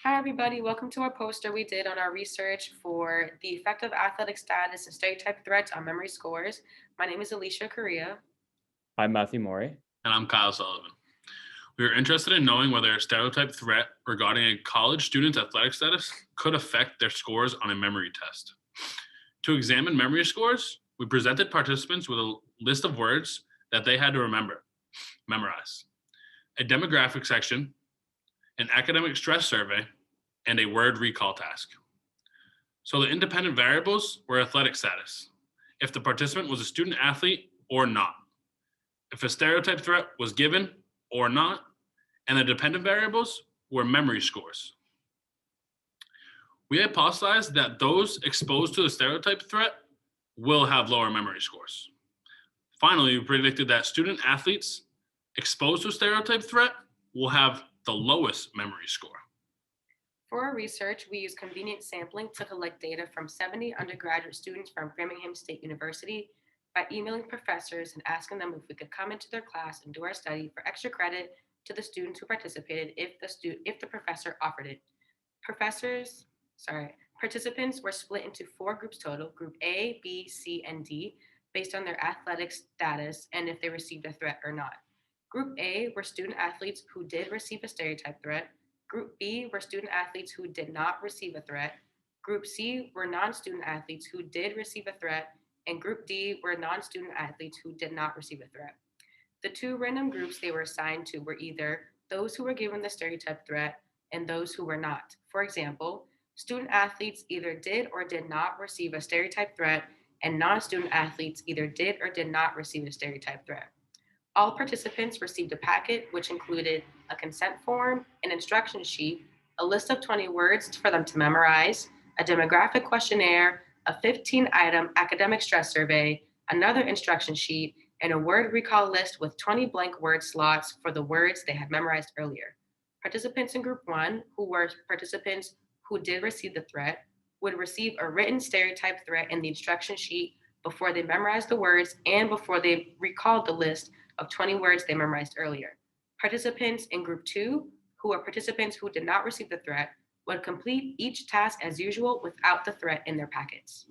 Hi, everybody. Welcome to our poster we did on our research for the effect of athletic status and stereotype threats on memory scores. My name is Alicia Correa. I'm Matthew Mori. And I'm Kyle Sullivan. We are interested in knowing whether a stereotype threat regarding a college student's athletic status could affect their scores on a memory test. To examine memory scores, we presented participants with a list of words that they had to memorize, a demographic section, an academic stress survey, and a word recall task. So the independent variables were athletic status, if the participant was a student athlete or not, if a stereotype threat was given or not, and the dependent variables were memory scores. We hypothesized that those exposed to the stereotype threat will have lower memory scores. Finally, we predicted that student athletes exposed to a stereotype threat will have the lowest memory score. For our research, we used convenient sampling to collect data from 70 undergraduate students from Framingham State University by emailing professors and asking them if we could come into their class and do our study for extra credit to the students who participated if the professor offered it. Participants were split into 4 groups total, group A, B, C, and D, based on their athletic status and if they received a threat or not. Group A were student athletes who did receive a stereotype threat. Group B were student athletes who did not receive a threat. Group C were non-student athletes who did receive a threat, and Group D were non-student athletes who did not receive a threat. The 2 random groups they were assigned to were either those who were given the stereotype threat and those who were not. For example, student athletes either did or did not receive a stereotype threat, and non-student athletes either did or did not receive a stereotype threat. All participants received a packet which included a consent form, an instruction sheet, a list of 20 words for them to memorize, a demographic questionnaire, a 15-item academic stress survey, another instruction sheet, and a word recall list with 20 blank word slots for the words they had memorized earlier. Participants in Group 1, who were participants who did receive the threat, would receive a written stereotype threat in the instruction sheet before they memorized the words and before they recalled the list of 20 words they memorized earlier. Participants in Group 2, who are participants who did not receive the threat, would complete each task as usual without the threat in their packets.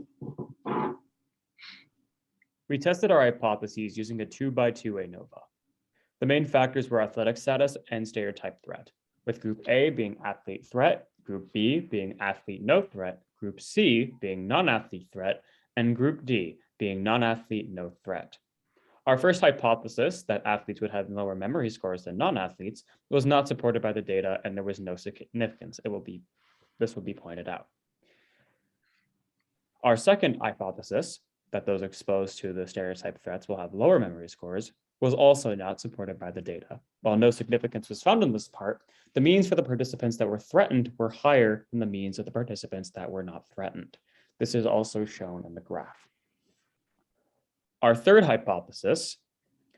We tested our hypotheses using a 2x2 ANOVA. The main factors were athletic status and stereotype threat, with Group A being athlete threat, Group B being athlete no threat, Group C being non-athlete threat, and Group D being non-athlete no threat. Our first hypothesis that athletes would have lower memory scores than non-athletes was not supported by the data, and there was no significance. This will be pointed out. Our second hypothesis, that those exposed to the stereotype threats will have lower memory scores, was also not supported by the data. While no significance was found in this part, the means for the participants that were threatened were higher than the means of the participants that were not threatened. This is also shown in the graph. Our third hypothesis,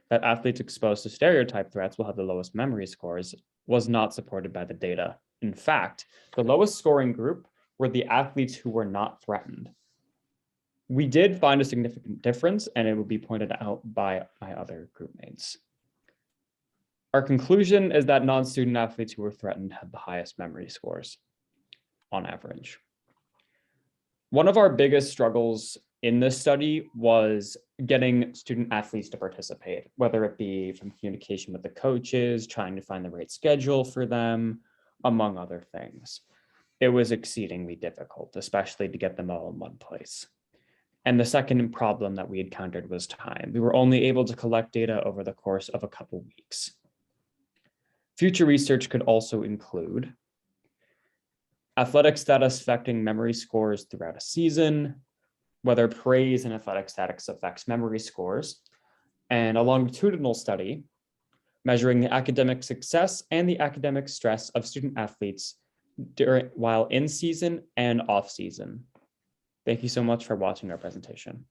that athletes exposed to stereotype threats will have the lowest memory scores, was not supported by the data. In fact, the lowest scoring group were the athletes who were not threatened. We did find a significant difference, and it will be pointed out by my other group mates. Our conclusion is that non-student athletes who were threatened had the highest memory scores on average. One of our biggest struggles in this study was getting student athletes to participate, whether it be from communication with the coaches, trying to find the right schedule for them, among other things. It was exceedingly difficult, especially to get them all in one place. And the second problem that we encountered was time. We were only able to collect data over the course of a couple weeks. Future research could also include athletic status affecting memory scores throughout a season, whether praise in athletic status affects memory scores, and a longitudinal study measuring the academic success and the academic stress of student athletes while in season and off season. Thank you so much for watching our presentation.